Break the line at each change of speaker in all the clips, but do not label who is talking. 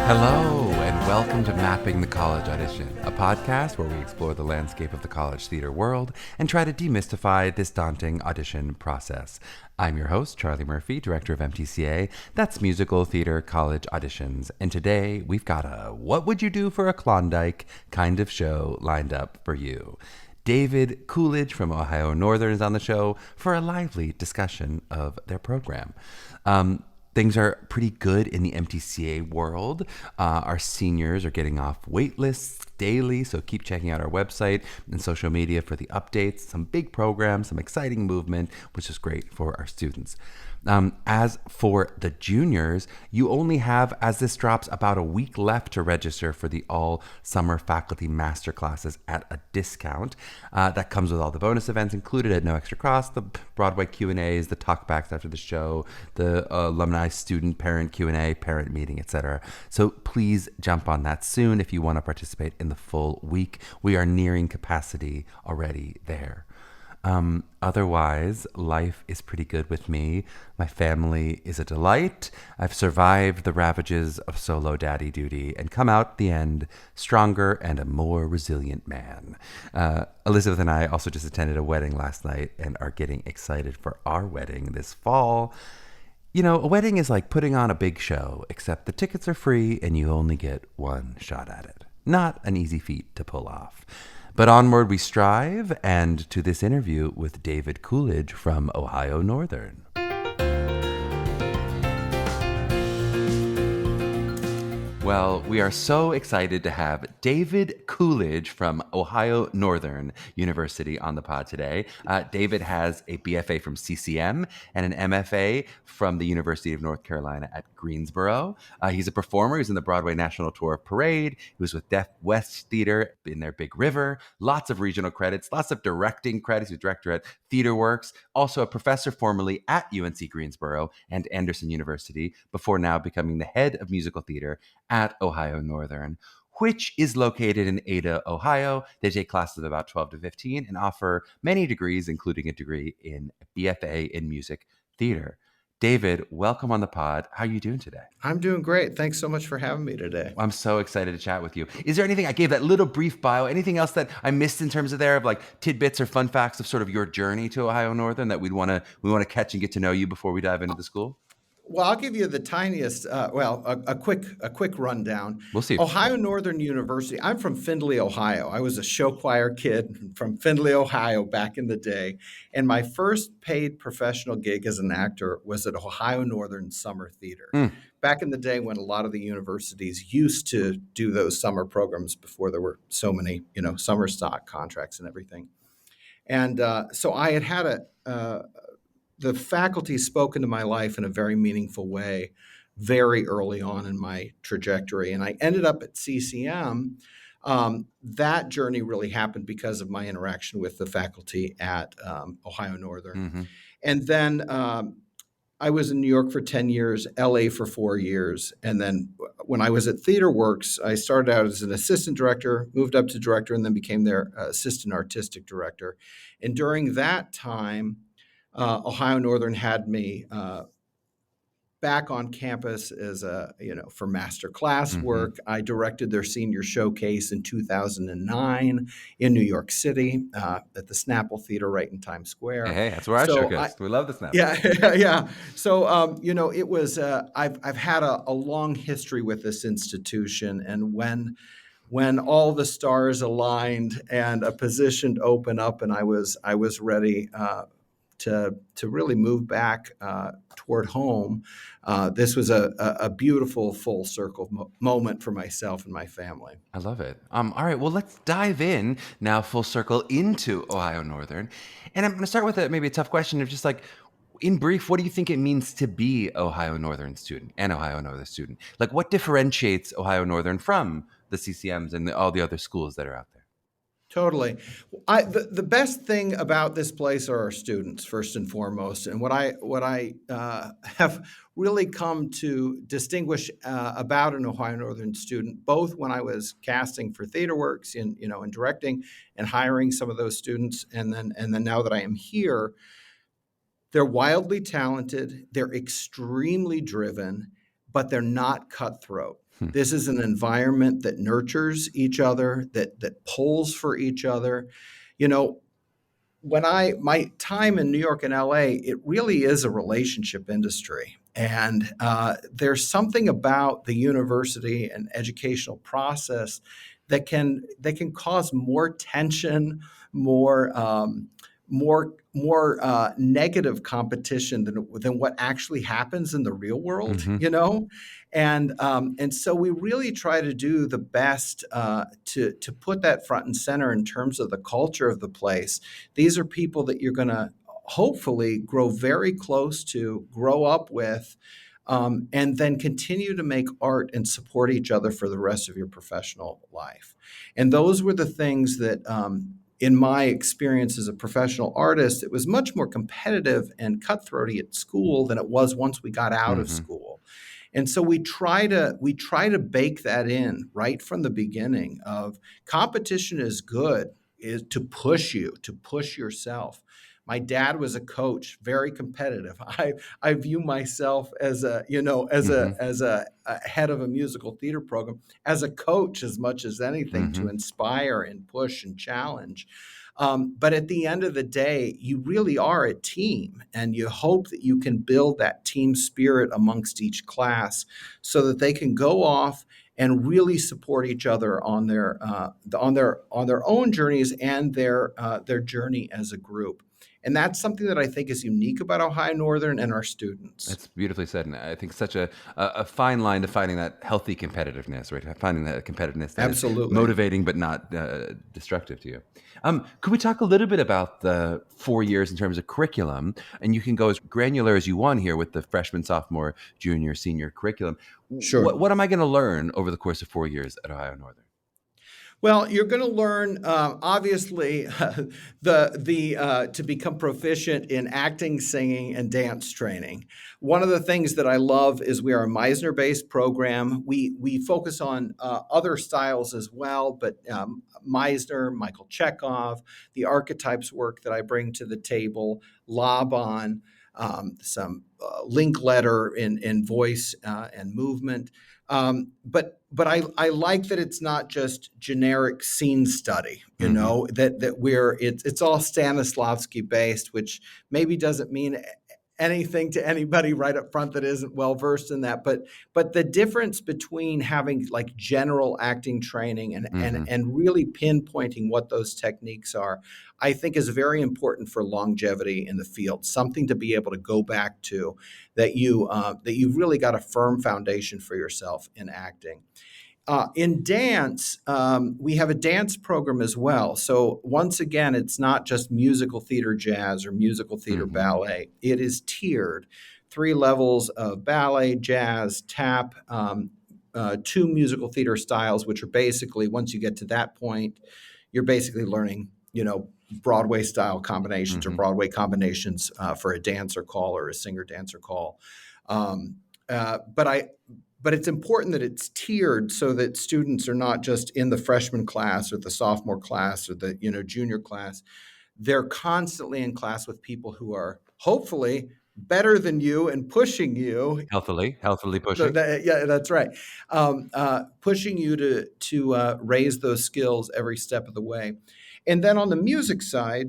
Hello, and welcome to Mapping the College Audition, a podcast where we explore the landscape of the college theater world and try to demystify this daunting audition process. I'm your host, Charlie Murphy, director of MTCA. That's Musical Theater College Auditions. And today we've got a what would you do for a Klondike kind of show lined up for you. David Coolidge from Ohio Northern is on the show for a lively discussion of their program. Things are pretty good in the MTCA world. Our seniors are getting off wait lists daily, so keep checking out our website and social media for the updates. Some big programs, some exciting movement, which is great for our students. As for the juniors, you only have, as this drops, about a week left to register for the all summer faculty masterclasses at a discount. That comes with all the bonus events included at no extra cost, the Broadway Q&As, the talkbacks after the show, the alumni student parent Q&A, parent meeting, etc. So please jump on that soon if you want to participate in the full week. We are nearing capacity already there. Otherwise, life is pretty good with me. My family is a delight. I've survived the ravages of solo daddy duty and come out the end stronger and a more resilient man. Elizabeth and I also just attended a wedding last night and are getting excited for our wedding this fall. You know, a wedding is like putting on a big show, except the tickets are free and you only get one shot at it. Not an easy feat to pull off. But onward we strive, and to this interview with David Coolidge from Ohio Northern. Well, we are so excited to have David Coolidge from Ohio Northern University on the pod today. David has a BFA from CCM and an MFA from the University of North Carolina at Greensboro. He's a performer. He's in the Broadway National Tour of Parade. He was with Deaf West Theater in their Big River. Lots of regional credits, lots of directing credits. He's a director at Theater Works. Also a professor formerly at UNC Greensboro and Anderson University, before now becoming the head of musical theater at Ohio Northern, which is located in Ada, Ohio. They take classes of about 12 to 15 and offer many degrees, including a degree in BFA in music theater. David, welcome on the pod. How are you doing today?
I'm doing great. Thanks so much for having me today.
I'm so excited to chat with you. Is there anything, I gave that little brief bio, anything else that I missed in terms of there of like tidbits or fun facts of sort of your journey to Ohio Northern that we want to catch and get to know you before we dive into the school?
Well, I'll give you the tiniest, a quick rundown.
We'll see.
Ohio Northern University. I'm from Findlay, Ohio. I was a show choir kid from Findlay, Ohio back in the day. And my first paid professional gig as an actor was at Ohio Northern Summer Theater. Back in the day when a lot of the universities used to do those summer programs before there were so many, summer stock contracts and everything. And so I had the faculty spoke into my life in a very meaningful way very early on in my trajectory. And I ended up at CCM. That journey really happened because of my interaction with the faculty at Ohio Northern. Mm-hmm. And then I was in New York for 10 years, LA for 4 years. And then when I was at Theater Works, I started out as an assistant director, moved up to director, and then became their assistant artistic director. And during that time, Ohio Northern had me back on campus as for master class work. I directed their senior showcase in 2009 in New York City at the Snapple Theater right in Times Square.
Hey, that's where I showcased. We love the Snapple.
Yeah. So, it was, I've had a long history with this institution, and when all the stars aligned and a position opened up and I was ready to really move back toward home. This was a beautiful full circle moment for myself and my family.
I love it. All right, well, let's dive in now full circle into Ohio Northern. And I'm going to start with maybe a tough question of just like, in brief, what do you think it means to be Ohio Northern student, an Ohio Northern student? Like, what differentiates Ohio Northern from the CCMs and all the other schools that are out there?
Totally. The best thing about this place are our students, first and foremost. And what I have really come to distinguish about an Ohio Northern student, both when I was casting for TheaterWorks and directing and hiring some of those students, and then now that I am here, they're wildly talented, they're extremely driven, but they're not cutthroat.
Hmm.
This is an environment that nurtures each other, that pulls for each other. You know, my time in New York and LA, it really is a relationship industry. And there's something about the university and educational process that can cause more tension, more negative competition than what actually happens in the real world,
Mm-hmm.
and so we really try to do the best to put that front and center in terms of the culture of the place. These are people that you're going to hopefully grow very close to, grow up with, and then continue to make art and support each other for the rest of your professional life. And those were the things that, in my experience as a professional artist, it was much more competitive and cutthroaty at school than it was once we got out of
Mm-hmm.
school. And so we try to bake that in right from the beginning of competition is good, is to push you, to push yourself. My dad was a coach, very competitive. I view myself as
Mm-hmm.
a head of a musical theater program, as a coach as much as anything,
Mm-hmm.
to inspire and push and challenge. But at the end of the day, you really are a team, and you hope that you can build that team spirit amongst each class so that they can go off and really support each other on their own journeys and their journey as a group. And that's something that I think is unique about Ohio Northern and our students.
That's beautifully said, and I think such a fine line to finding that healthy competitiveness, right? Finding that competitiveness that is
Absolutely.
motivating but not destructive to you. Could we talk a little bit about the 4 years in terms of curriculum? And you can go as granular as you want here with the freshman, sophomore, junior, senior curriculum.
Sure.
What am I going to learn over the course of 4 years at Ohio Northern?
Well, you're going to learn, obviously, to become proficient in acting, singing, and dance training. One of the things that I love is we are a Meisner-based program. We focus on other styles as well, but Meisner, Michael Chekhov, the archetypes work that I bring to the table, Laban, some Linkletter in voice and movement. But I like that it's not just generic scene study,
Mm-hmm.
that it's all Stanislavski based, which maybe doesn't mean anything to anybody right up front that isn't well versed in that. But the difference between having like general acting training and
Mm-hmm.
and and really pinpointing what those techniques are, I think is very important for longevity in the field. Something to be able to go back to, that you've really got a firm foundation for yourself in acting. In dance, we have a dance program as well. So once again, it's not just musical theater jazz or musical theater
Mm-hmm.
ballet. It is tiered, 3 levels of ballet, jazz, tap, two musical theater styles, which are basically, once you get to that point, you're basically learning, Broadway style combinations or
Mm-hmm.
Broadway combinations for a dancer call or a singer dancer call. Um, uh, but I but it's important that it's tiered so that students are not just in the freshman class or the sophomore class or the junior class. They're constantly in class with people who are hopefully better than you and pushing you.
Healthily pushing.
Yeah, that's right. Pushing you to raise those skills every step of the way. And then on the music side,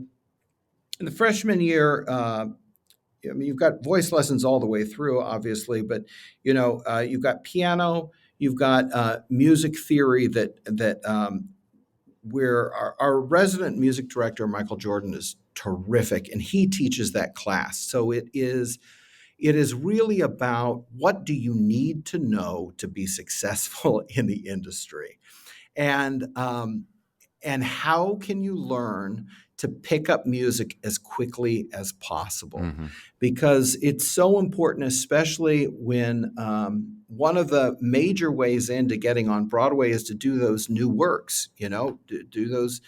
in the freshman year, I mean, you've got voice lessons all the way through, obviously, but you've got piano, you've got music theory that where our resident music director Michael Jordan is terrific, and he teaches that class. So it is really about what do you need to know to be successful in the industry, and how can you learn to pick up music as quickly as possible,
Mm-hmm.
because it's so important, especially when one of the major ways into getting on Broadway is to do those new works, do those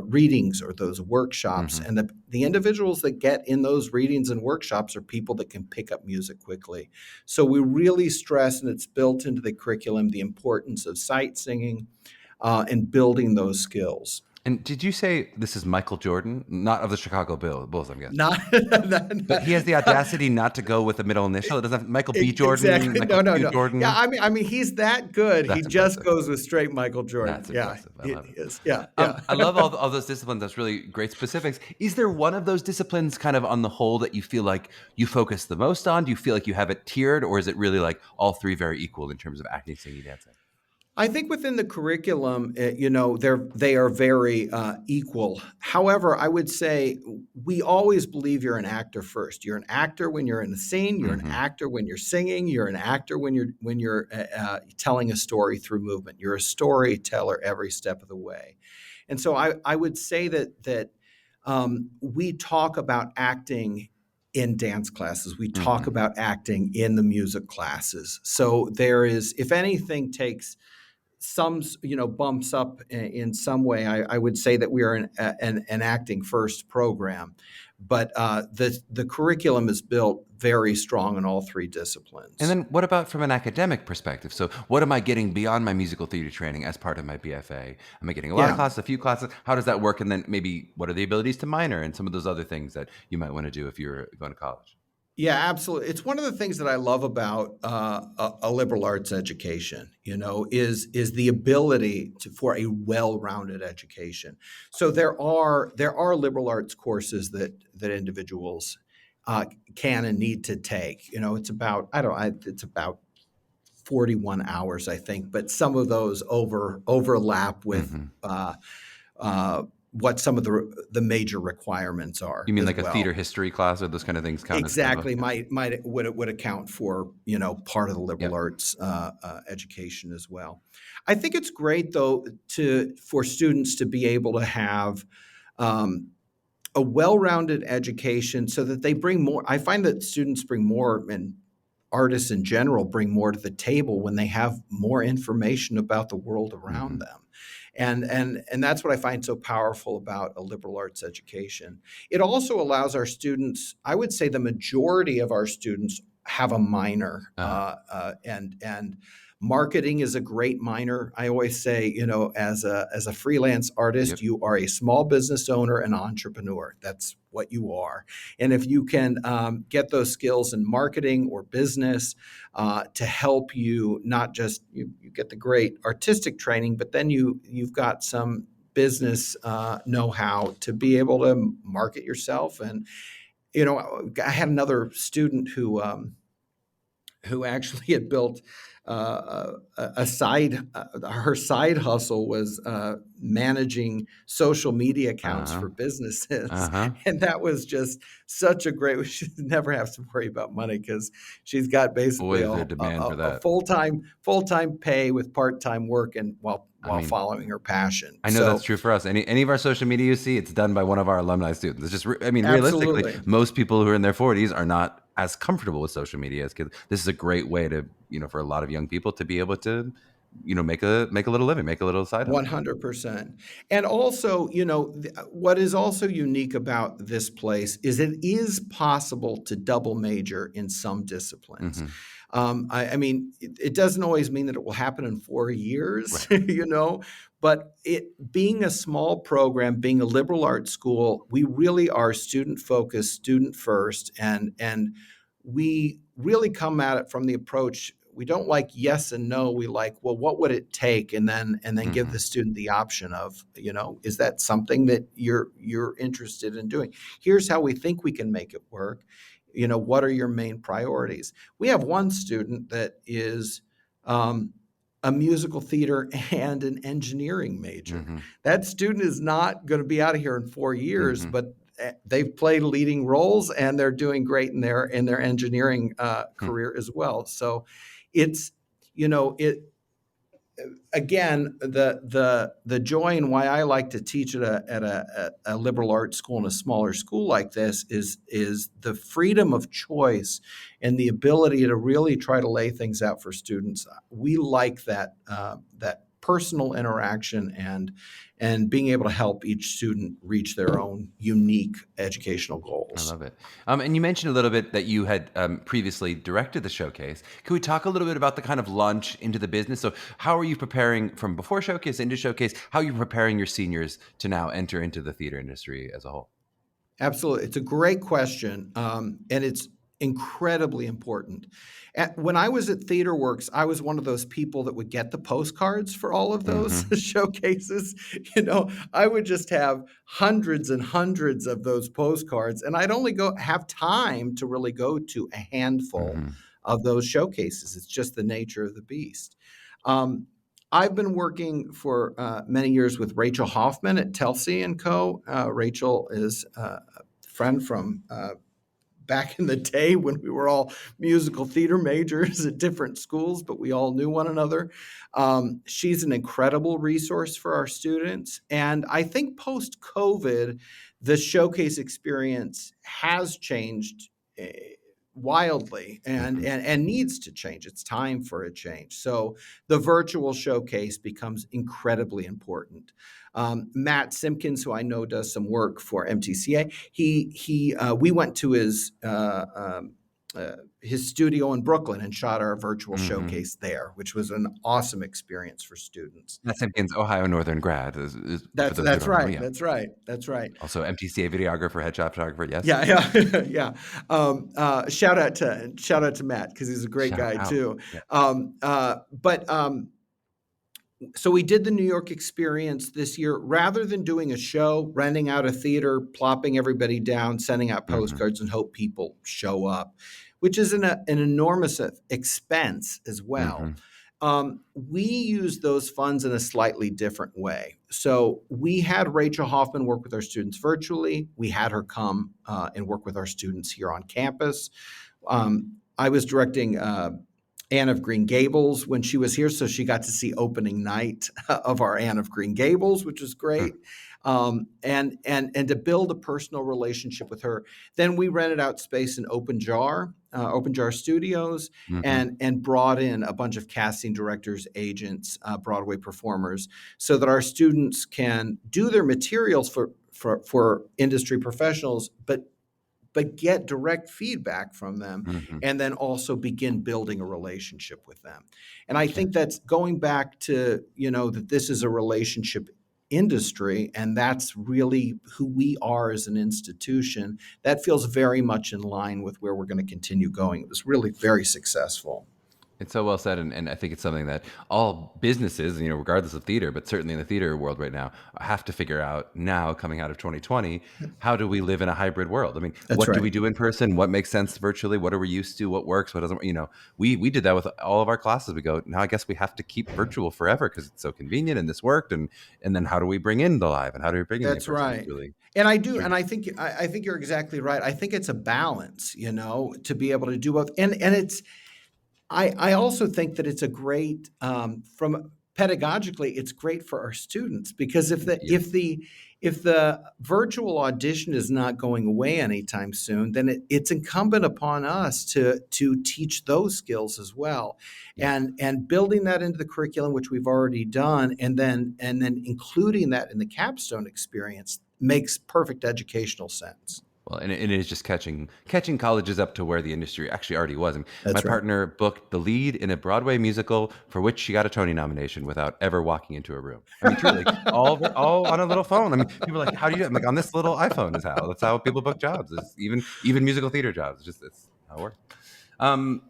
readings or those workshops.
Mm-hmm.
And the individuals that get in those readings and workshops are people that can pick up music quickly. So we really stress, and it's built into the curriculum, the importance of sight singing and building those skills.
And did you say this is Michael Jordan, not of the Chicago Bulls, I'm guessing?
Not,
But he has the audacity not to go with a middle initial. It doesn't have Michael B. Jordan,
exactly.
Michael
No,
Q.
no.
Jordan.
Yeah, I mean, he's that good.
That's
He just
impressive.
goes with straight Michael Jordan.
That's
Yeah,
impressive. I love it.
he is. Yeah, yeah.
I love all those disciplines. That's really great specifics. Is there one of those disciplines kind of on the whole that you feel like you focus the most on? Do you feel like you have it tiered, or is it really like all three very equal in terms of acting, singing, dancing?
I think within the curriculum, they are very equal. However, I would say we always believe you're an actor first. You're an actor when you're in a scene. You're an actor when you're singing. You're an actor when you're telling a story through movement. You're a storyteller every step of the way. And so I would say that we talk about acting in dance classes. We talk about acting in the music classes. So there is, if anything, takes some bumps up in some way. I would say that we are an acting first program, but the curriculum is built very strong in all three disciplines.
And then what about from an academic perspective? So what am I getting beyond my musical theater training as part of my BFA? Am I getting a lot of classes, a few classes? How does that work? And then maybe what are the abilities to minor and some of those other things that you might want to do if you're going to college?
Yeah, absolutely. It's one of the things that I love about a liberal arts education, is the ability for a well-rounded education. So there are liberal arts courses that individuals can and need to take. It's about it's about 41 hours, I think, but some of those overlap with what some of the major requirements are.
You mean like
well.
a theater history class or those kind of things count?
Exactly. Would account for, part of the liberal arts education as well. I think it's great though for students to be able to have a well-rounded education so that they bring more. I find that students bring more, and artists in general bring more to the table when they have more information about the world around them. And that's what I find so powerful about a liberal arts education. It also allows our students, I would say the majority of our students have a minor, and marketing is a great minor. I always say, as a freelance artist, you are a small business owner and entrepreneur. That's what you are. And if you can get those skills in marketing or business to help you, not just you get the great artistic training, but then you've got some business know-how to be able to market yourself. And I had another student who actually had built her side hustle was managing social media accounts for businesses. And that was just such a great, she never has to worry about money because she's got basically a full-time pay with part-time work and while following her passion.
I know that's true for us. Any of our social media you see, it's done by one of our alumni students. It's just, realistically, most people who are in their 40s are not as comfortable with social media as kids. This is a great way to, for a lot of young people to be able to, make a little living, make a little side hustle.
100%. And also, what is also unique about this place is it is possible to double major in some disciplines. I mean, it doesn't always mean that it will happen in 4 years, but it being a small program, being a liberal arts school, we really are student focused, student first, and we really come at it from the approach. We don't like yes and no. We like, well, what would it take? And then give the student the option of, is that something that you're interested in doing? Here's how we think we can make it work. What are your main priorities? We have one student that is a musical theater and an engineering major. That student is not going to be out of here in 4 years, but they've played leading roles and they're doing great in their engineering career as well. So it's, again, the joy and why I like to teach at a liberal arts school in a smaller school like this is the freedom of choice and the ability to really try to lay things out for students. We like that personal interaction and being able to help each student reach their own unique educational
I
goals.
love it. And you mentioned a little bit that you had previously directed the showcase. Can we talk a little bit about the kind of launch into the business? So how are you preparing from before showcase into showcase? How are you preparing your seniors to now enter into the theater industry as a whole?
Absolutely. It's a great question, and it's incredibly important. When I was at TheaterWorks, I was one of those people that would get the postcards for all of those
Hmm.
showcases. I would just have hundreds and hundreds of those postcards, and I'd only have time to really go to a handful
Hmm.
of those showcases. It's just the nature of the beast. Um, I've been working for many years with Rachel Hoffman at Telsey and Co. Rachel is a friend from back in the day when we were all musical theater majors at different schools, but we all knew one another. She's an incredible resource for our students. And I think post-COVID, the showcase experience has changed wildly
Hmm.
and needs to change. It's time for a change. So the virtual showcase becomes incredibly important. Matt Simpkins, who I know does some work for MTCA, we went to his studio in Brooklyn and shot our virtual
Hmm.
showcase there, which was an awesome experience for students.
That's Simpkins, Ohio Northern grad, for those who
That's
don't know.
right.
Yeah.
That's right. That's right.
Also MTCA videographer, headshot photographer. Yes.
Yeah, yeah, yeah. Shout out to Matt because he's a great
Shout
guy
out.
too.
Yeah.
But So we did the New York experience this year. Rather than doing a show, renting out a theater, plopping everybody down, sending out
Hmm.
postcards, and hope people show up, which is an enormous expense as well.
Hmm.
We used those funds in a slightly different way. So we had Rachel Hoffman work with our students virtually. We had her come and work with our students here on campus. I was directing Anne of Green Gables when she was here, so she got to see opening night of our Anne of Green Gables, which was great. And to build a personal relationship with her. Then we rented out space in Open Jar Studios,
Hmm.
and brought in a bunch of casting directors, agents, Broadway performers, so that our students can do their materials for industry professionals, but get direct feedback from them,
Hmm.
and then also begin building a relationship with them. And I
Yeah.
think that's going back to, that this is a relationship industry, and that's really who we are as an institution. That feels very much in line with where we're going to continue going. It was really very successful.
It's so well said, and I think it's something that all businesses, regardless of theater, but certainly in the theater world right now, have to figure out now, coming out of 2020, how do we live in a hybrid world? I mean,
That's
what do
right.
we do in person? What makes sense virtually? What are we used to? What works? What doesn't? We did that with all of our classes. We go, now I guess we have to keep virtual forever because it's so convenient and this worked. And then how do we bring in the live and how do we bring in the in
That's
person? It's
right.
really,
And I
it's
do,
really
and I think you're exactly right. I think it's a balance, to be able to do both. And it's I also think that it's a great from pedagogically, it's great for our students because
yes.
if the virtual audition is not going away anytime soon, then it's incumbent upon us to teach those skills as well,
Yeah.
and building that into the curriculum, which we've already done, and then including that in the capstone experience makes perfect educational sense.
Well, and it is just catching colleges up to where the industry actually already was. And my
That's right.
partner booked the lead in a Broadway musical for which she got a Tony nomination without ever walking into a room. I mean, truly, all on a little phone. I mean, people are like, "How do you do it?" I'm like, "On this little iPhone is how. That's how people book jobs. It's even musical theater jobs. It's how it works."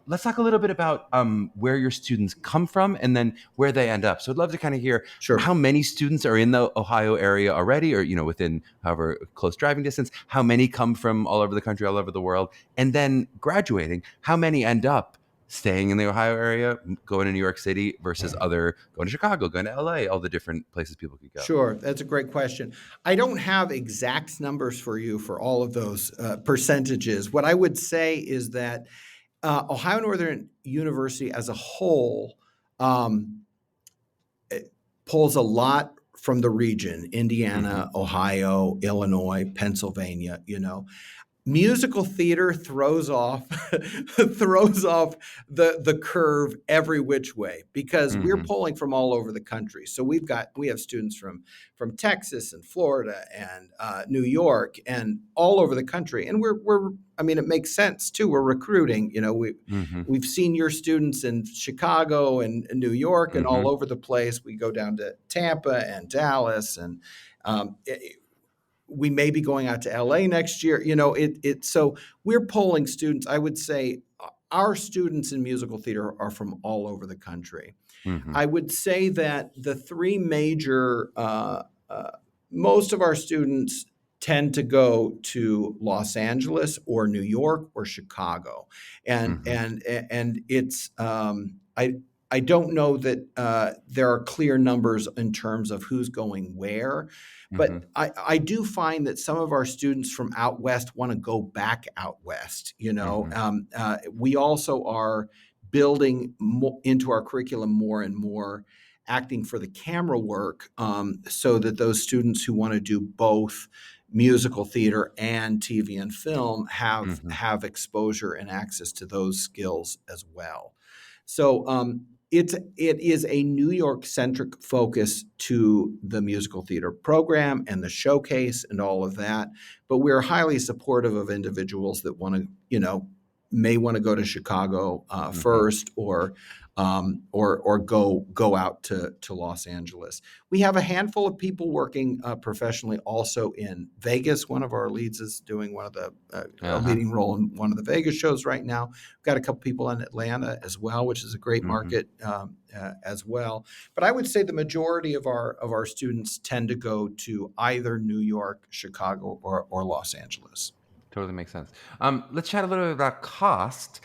Let's talk a little bit about where your students come from and then where they end up. So I'd love to kind of hear
Sure.
how many students are in the Ohio area already, or within however close driving distance. How many come from all over the country, all over the world, and then graduating. How many end up staying in the Ohio area, going to New York City versus other going to Chicago, going to LA, all the different places people could go.
Sure, that's a great question. I don't have exact numbers for you for all of those percentages. What I would say is that Ohio Northern University as a whole um, pulls a lot from the region:
Hmm.
Indiana, Ohio, Illinois, Pennsylvania. Musical theater throws off throws off the curve every which way because we're
Mm-hmm.
pulling from all over the country. So we have students from Texas and Florida and New York and all over the country, and we're I mean, it makes sense too. We're recruiting.
Mm-hmm.
We've seen your students in Chicago and New York and
Mm-hmm.
all over the place. We go down to Tampa and Dallas and um, we may be going out to LA next year. So we're polling students. I would say our students in musical theater are from all over the country.
Mm-hmm.
I would say that the three major, most of our students tend to go to Los Angeles or New York or Chicago, and
Mm-hmm.
and it's I don't know that there are clear numbers in terms of who's going where,
Mm-hmm.
but I do find that some of our students from out west want to go back out west.
Mm-hmm.
We also are building into our curriculum more and more acting for the camera work, so that those students who want to do both musical theater and TV and film
Mm-hmm.
have exposure and access to those skills as well. So it is a New York centric focus to the musical theater program and the showcase and all of that. But we're highly supportive of individuals that want to, may want to go to Chicago
Mm-hmm.
first, or go out to Los Angeles. We have a handful of people working professionally also in Vegas. One of our leads is doing one of the a
Uh-huh.
leading role in one of the Vegas shows right now. We've got a couple people in Atlanta as well, which is a great
Mm-hmm.
market as well. But I would say the majority of our students tend to go to either New York, Chicago, or Los Angeles.
Totally makes sense. Let's chat a little bit about cost.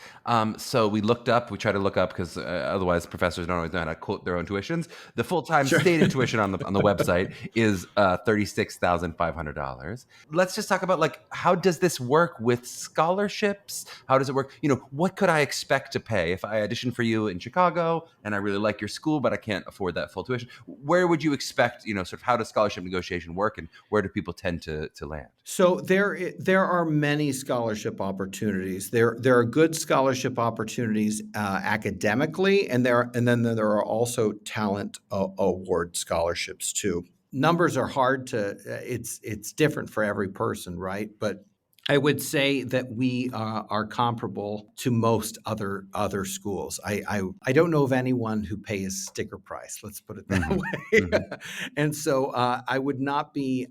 So we tried to look up because otherwise professors don't always know how to quote their own tuitions. The full-time
Sure.
stated tuition on the website is $36,500. Let's just talk about like how does this work with scholarships? How does it work? What could I expect to pay if I audition for you in Chicago and I really like your school, but I can't afford that full tuition? Where would you expect? Sort of how does scholarship negotiation work, and where do people tend to land?
So there are many scholarship opportunities. There are good scholarship opportunities academically, and then there are also talent award scholarships too. Numbers are hard to. It's different for every person, right? But I would say that we are comparable to most other schools. I don't know of anyone who pays sticker price. Let's put it that
Mm-hmm. Mm-hmm.
way. And so I would not be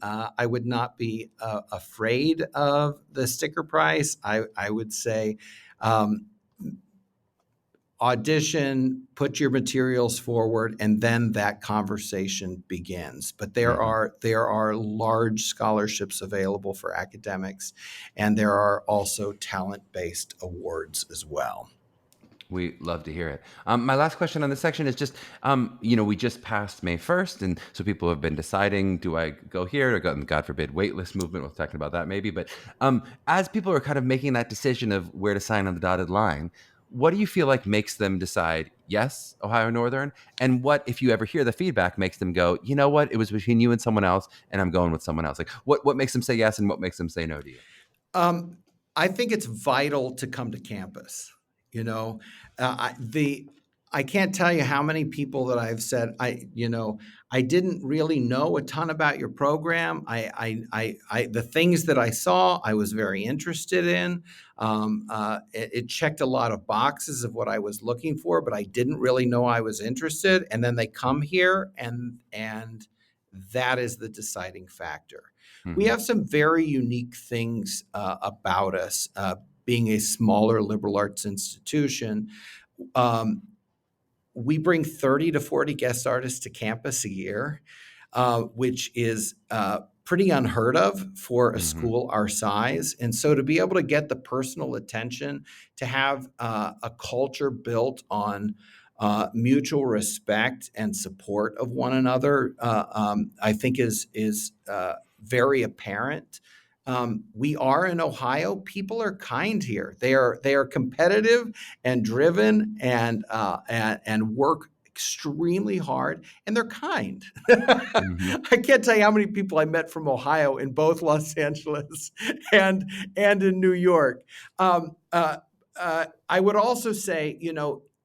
afraid of the sticker price. I would say. Audition, put your materials forward, and then that conversation begins. But
Mm-hmm.
there are large scholarships available for academics, and there are also talent-based awards as well.
We love to hear it. My last question on this section is just, we just passed May 1st, and so people have been deciding, do I go here or go, God forbid, waitlist movement? We'll talk about that maybe. But as people are kind of making that decision of where to sign on the dotted line, what do you feel like makes them decide, yes, Ohio Northern? And what, if you ever hear the feedback, makes them go, you know what, it was between you and someone else, and I'm going with someone else? Like, what makes them say yes and what makes them say no to you?
Um, I think it's vital to come to campus. You know, I can't tell you how many people that I've said I didn't really know a ton about your program. The things that I saw I was very interested in. It checked a lot of boxes of what I was looking for, but I didn't really know I was interested. And then they come here, and that is the deciding factor. We
Mm-hmm.
have some very unique things about us, being a smaller liberal arts institution. Um, we bring 30 to 40 guest artists to campus a year, which is pretty unheard of for a
Mm-hmm.
school our size. And so to be able to get the personal attention, to have a culture built on mutual respect and support of one another, I think is very apparent. We are in Ohio. People are kind here. They are competitive and driven and work extremely hard, and they're kind.
Mm-hmm.
I can't tell you how many people I met from Ohio in both Los Angeles and in New York. I would also say,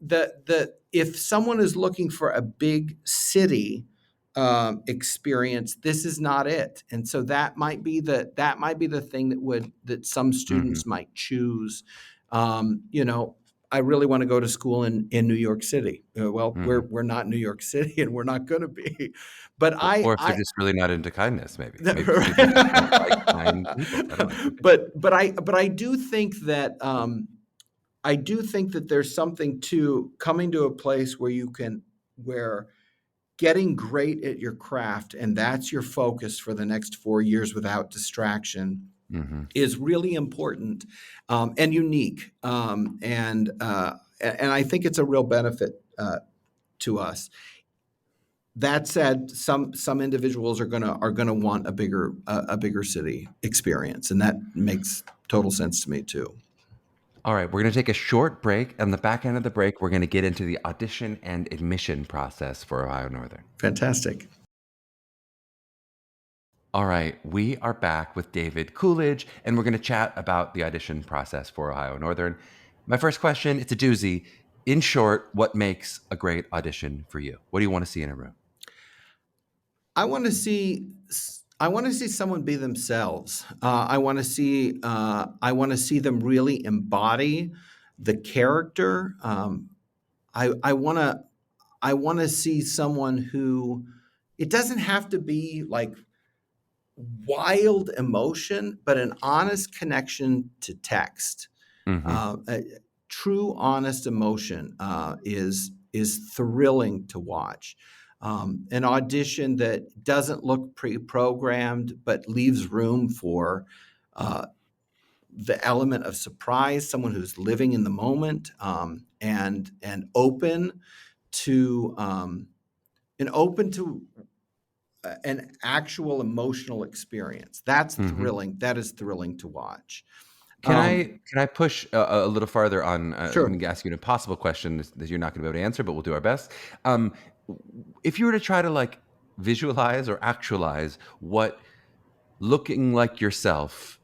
the if someone is looking for a big city experience, this is not it. And so that might be the thing that some
Mm-hmm.
students might choose. You know, I really want to go to school in New York City. Well,
Mm-hmm.
we're not New York City, and we're not going to be. But
Or if they're just really not into kindness, maybe students just don't like kind people. I don't know.
but I do think that there's something to coming to a place where getting great at your craft, and that's your focus for the next 4 years without distraction,
Mm-hmm.
is really important and unique. And I think it's a real benefit to us. That said, some individuals are gonna want a bigger city experience, and that makes total sense to me too.
All right, we're going to take a short break. On the back end of the break, we're going to get into the audition and admission process for Ohio Northern.
Fantastic.
All right, we are back with David Coolidge, and we're going to chat about the audition process for Ohio Northern. My first question, it's a doozy. In short, what makes a great audition for you? What do you want to see in a room?
I want to see someone be themselves. I want to see them really embody the character. I want to see someone who, it doesn't have to be like wild emotion, but an honest connection to text.
Mm-hmm.
A true, honest emotion is thrilling to watch. An audition that doesn't look pre-programmed but leaves room for uh, the element of surprise, someone who's living in the moment, and open to an actual emotional experience. That's
Mm-hmm.
thrilling. That is thrilling to watch.
Can
Um,
I push a little farther on? Let
sure.
me ask you an impossible question that you're not going to be able to answer, but we'll do our best. Um, if you were to try to like visualize or actualize what looking like yourself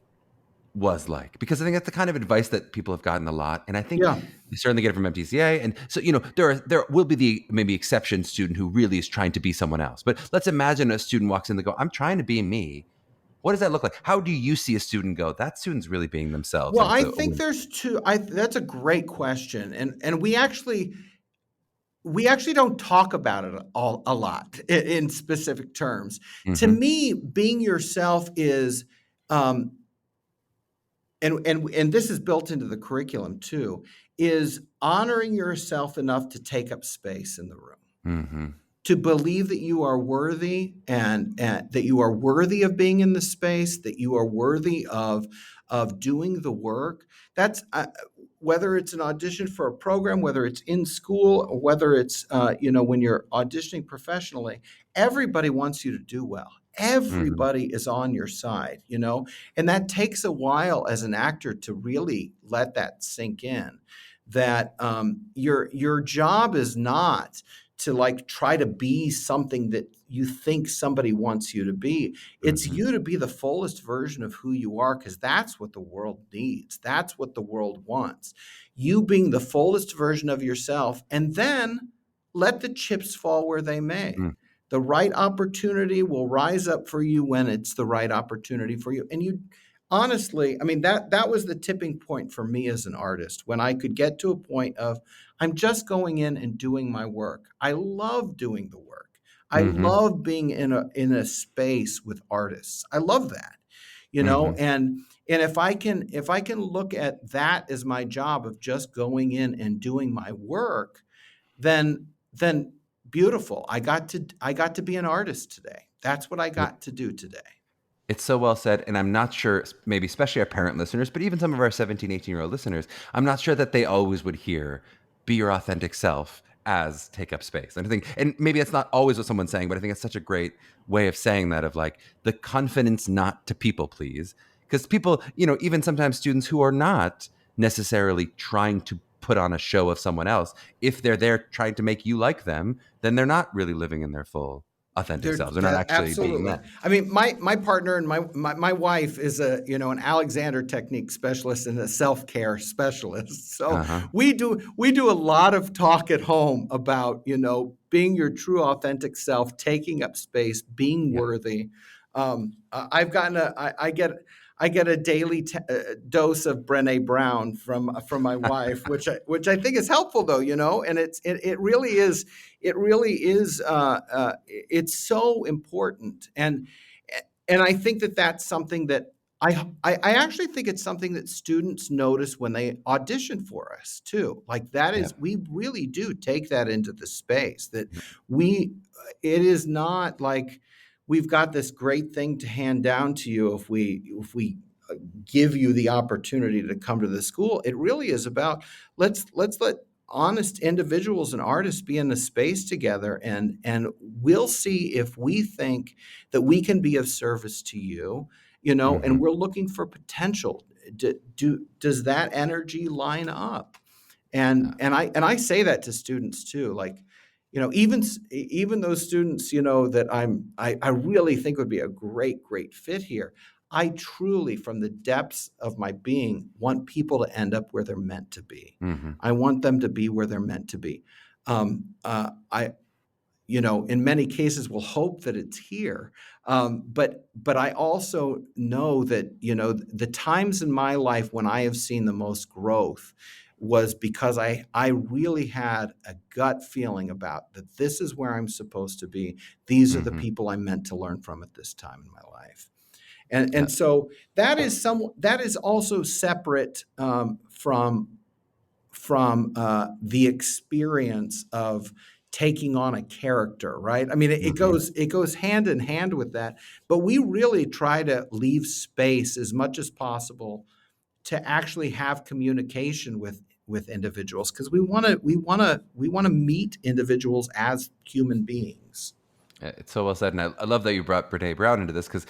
was like, because I think that's the kind of advice that people have gotten a lot, and I think
Yeah.
they certainly get it from MTCA. And so, there will be the maybe exception student who really is trying to be someone else. But let's imagine a student walks in and go, "I'm trying to be me." What does that look like? How do you see a student go, that student's really being themselves,
Well,
and it's
I
a
think
win?
there's two. That's a great question, and we actually don't talk about it a lot in specific terms. To
Mm-hmm.
me, being yourself is, um, and this is built into the curriculum too, is honoring yourself enough to take up space in the room,
Mm-hmm.
to believe that you are worthy, and that you are worthy of being in the space, that you are worthy of doing the work. That's whether it's an audition for a program, whether it's in school, or whether it's when you're auditioning professionally. Everybody wants you to do well.
Mm-hmm.
Everybody is on your side, and that takes a while as an actor to really let that sink in. That your job is not to like try to be something that you think somebody wants you to be. It's
Mm-hmm.
you to be the fullest version of who you are, because that's what the world needs. That's what the world wants. You being the fullest version of yourself, and then let the chips fall where they may.
Mm-hmm.
The right opportunity will rise up for you when it's the right opportunity for you. And you honestly, I mean, that was the tipping point for me as an artist, when I could get to a point of, I'm just going in and doing my work. I love doing the work. I
Mm-hmm.
love being in a space with artists. I love that,
Mm-hmm.
and if I can look at that as my job of just going in and doing my work, then beautiful. I got to be an artist today. That's what I got to do today.
It's so well said. And I'm not sure, maybe especially our parent listeners, but even some of our 17, 18-year-old listeners, I'm not sure that they always would hear be your authentic self as take up space. And I think, and maybe that's not always what someone's saying, but I think it's such a great way of saying that, of like the confidence not to people please. Because people, even sometimes students who are not necessarily trying to put on a show of someone else. If they're there trying to make you like them, then they're not really living in their full authentic selves. They're not actually being
Absolutely.
them.
I mean, my partner and my wife is an Alexander technique specialist and a self-care specialist. So
Uh-huh.
we do a lot of talk at home about, being your true authentic self, taking up space, being
Yeah.
worthy. I've gotten I get a daily dose of Brené Brown from my wife, which I think is helpful, though, and it really is it's so important, and I think that's something that I actually think it's something that students notice when they audition for us too. Like that
Yeah.
is, we really do take that into the space that we. It is not like we've got this great thing to hand down to you if we give you the opportunity to come to the school. It really is about let's let honest individuals and artists be in the space together, and we'll see if we think that we can be of service to you,
Mm-hmm.
and we're looking for potential. Does that energy line up? And I say that to students too, like, even those students, that I really think would be a great fit here. I truly, from the depths of my being, want people to end up where they're meant to be.
Mm-hmm.
I want them to be where they're meant to be. I in many cases will hope that it's here. But I also know that, the times in my life when I have seen the most growth was because I really had a gut feeling about that this is where I'm supposed to be. These are the
Mm-hmm.
people I'm meant to learn from at this time in my life. And so that is also separate from the experience of taking on a character, right? I mean,
Mm-hmm.
it goes hand in hand with that, but we really try to leave space as much as possible to actually have communication with individuals, because we want to meet individuals as human beings.
It's so well said, and I love that you brought Brene Brown into this because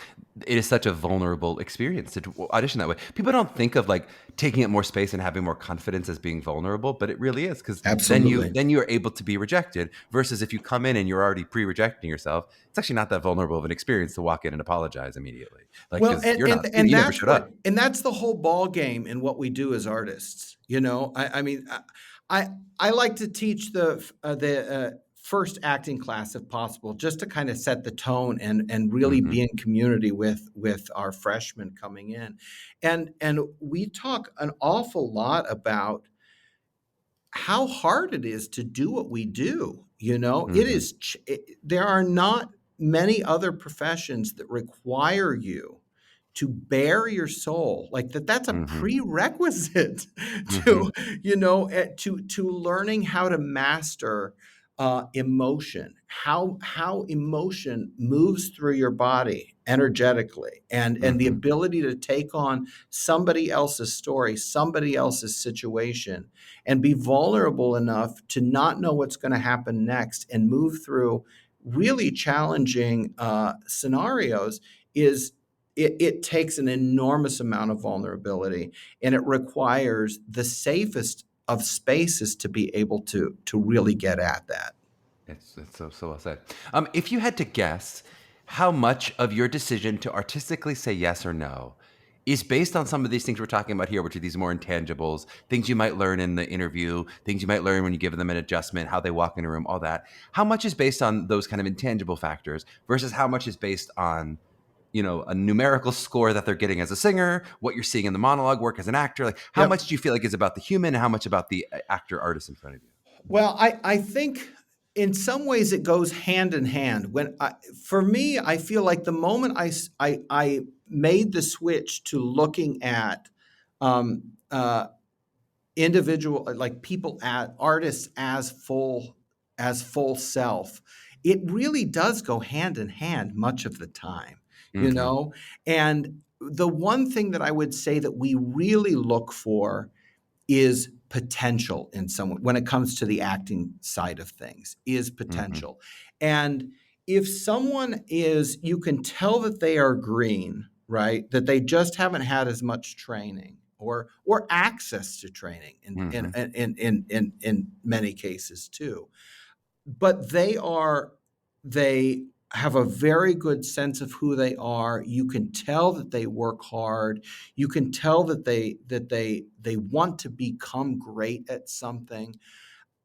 it is such a vulnerable experience to audition that way. People don't think of like taking up more space and having more confidence as being vulnerable, but it really is, because
Absolutely.
then you are able to be rejected. Versus if you come in and you're already pre-rejecting yourself, it's actually not that vulnerable of an experience to walk in and apologize immediately, like
Well,
because you're not
and
you never showed up.
that's the whole ball game in what we do as artists. I mean, I like to teach the first acting class if possible, just to kind of set the tone and really
Mm-hmm.
be in community with our freshmen coming in, and we talk an awful lot about how hard it is to do what we do.
Mm-hmm.
There are not many other professions that require you to bare your soul like that. That's a
Mm-hmm.
prerequisite
Mm-hmm.
to learning how to master emotion, how emotion moves through your body energetically, and the
Mm-hmm.
ability to take on somebody else's story, somebody else's situation, and be vulnerable enough to not know what's going to happen next and move through really challenging scenarios. It takes an enormous amount of vulnerability, and it requires the safest of spaces to be able to really get at that.
It's so well said. If you had to guess how much of your decision to artistically say yes or no is based on some of these things we're talking about here, which are these more intangibles, things you might learn in the interview, things you might learn when you give them an adjustment, how they walk in a room, all that. How much is based on those kind of intangible factors versus how much is based on, a numerical score that they're getting as a singer, what you're seeing in the monologue work as an actor? Like, how
Yep.
much do you feel like is about the human and how much about the actor artist in front of you?
Well, I think in some ways it goes hand in hand. For me, I feel like the moment I made the switch to looking at um, uh, individual, like people, at artists as full self, it really does go hand in hand much of the time, you
Mm-hmm.
know. And the one thing that I would say that we really look for is potential in someone when it comes to the acting side of things, is
Mm-hmm.
potential. And if someone you can tell that they are green, right? That they just haven't had as much training. or access to training
Mm-hmm.
in many cases too. But they have a very good sense of who they are. You can tell that they work hard. You can tell that they want to become great at something.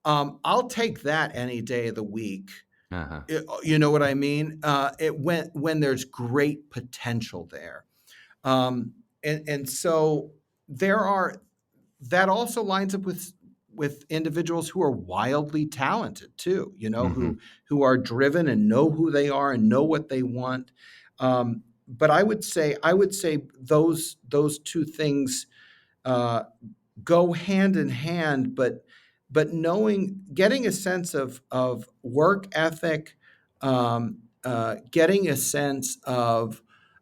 I'll take that any day of the week.
Uh-huh.
You know what I mean? When there's great potential there, and so there are that also lines up with individuals who are wildly talented too.
Mm-hmm.
Who are driven and know who they are and know what they want. But I would say those two things uh, go hand in hand, but getting a sense of work ethic, getting a sense of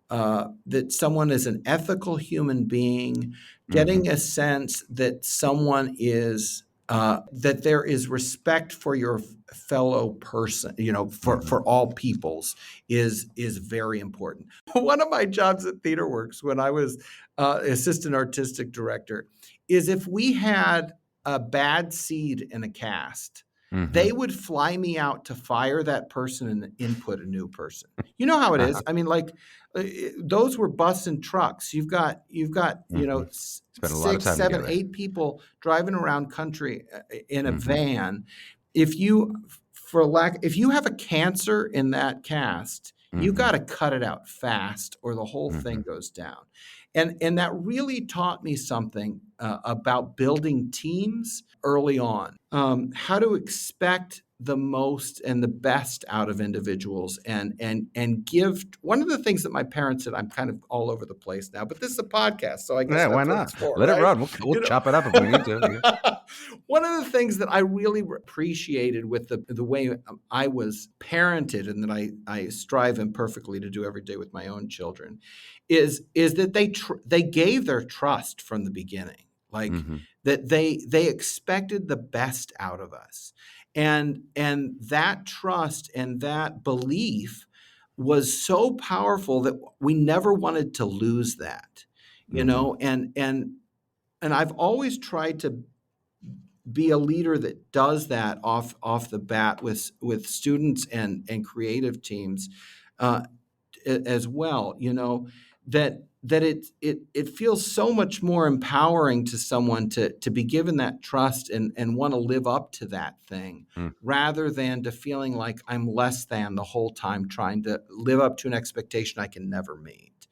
that someone is an ethical human being,
Mm-hmm.
getting a sense that someone is that there is respect for your fellow person,
Mm-hmm.
for all peoples is very important. One of my jobs at TheaterWorks when I was assistant artistic director is if we had a bad seed in a cast,
Mm-hmm.
they would fly me out to fire that person and input a new person. You know how it
Uh-huh.
is. I mean, like those were bus and trucks. You've got
Mm-hmm. Spend a lot of
six,
time
seven,
together.
8 people driving around country in a
Mm-hmm.
van. If you have a cancer in that cast, you
Mm-hmm.
got to cut it out fast, or the whole
Mm-hmm.
thing goes down. And that really taught me something about building teams early on. How to expect the most and the best out of individuals, and give. One of the things that my parents said, I'm kind of all over the place now, but this is a podcast, so I guess
Yeah, why
that's what it's
not?
for,
Let it
right?
run. We'll
You know,
chop it up if we need to.
one of the things that I really appreciated with the way I was parented, and that I strive imperfectly to do every day with my own children, is that they gave their trust from the beginning, like
Mm-hmm.
that they expected the best out of us, and that trust and that belief was so powerful that we never wanted to lose that,
Mm-hmm.
and I've always tried to be a leader that does that off the bat with students and creative teams uh, as well. That it feels so much more empowering to someone to be given that trust and want to live up to that thing,
Mm,
rather than to feeling like I'm less than the whole time trying to live up to an expectation I can never meet.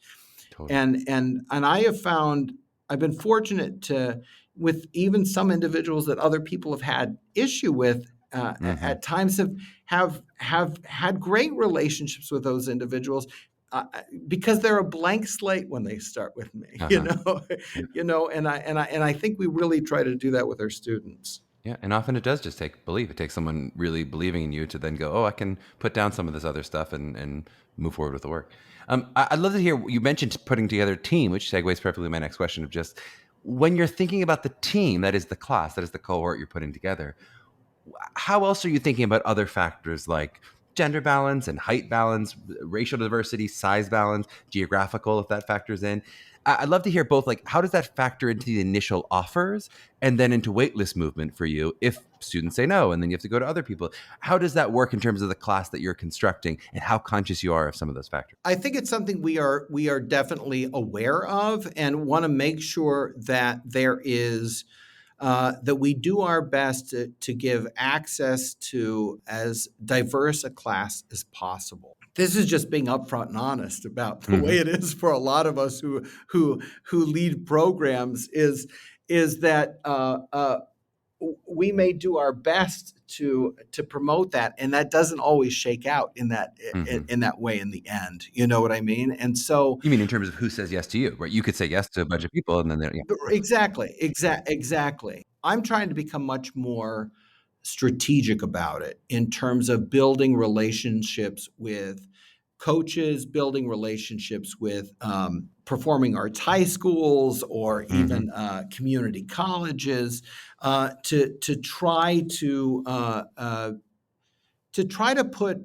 totally.
And I have found, I've been fortunate to, with even some individuals that other people have had issue with,
Mm-hmm.
at times have had great relationships with those individuals, uh, because they're a blank slate when they start with me.
Uh-huh. Yeah.
And I think we really try to do that with our students.
Yeah, and often it does just take belief. It takes someone really believing in you to then go, oh, I can put down some of this other stuff and move forward with the work. I'd love to hear, you mentioned putting together a team, which segues perfectly to my next question of just when you're thinking about the team, that is the class, that is the cohort you're putting together, how else are you thinking about other factors like gender balance and height balance, racial diversity, size balance, geographical, if that factors in? I'd love to hear both. Like, how does that factor into the initial offers and then into waitlist movement for you if students say no and then you have to go to other people? How does that work in terms of the class that you're constructing and how conscious you are of some of those factors?
I think it's something we are definitely aware of, and want to make sure that there is that we do our best to give access to as diverse a class as possible. This is just being upfront and honest about the
Mm-hmm.
way it is for a lot of us who lead programs. Is that we may do our best to promote that, and that doesn't always shake out in that
Mm-hmm.
in that way in the end. You know what I mean? And so
You mean in terms of who says yes to you, right? You could say yes to a bunch of people and then they're, yeah.
exactly. I'm trying to become much more strategic about it in terms of building relationships with coaches, building relationships with performing arts high schools, or
Mm-hmm.
even community colleges, to try to put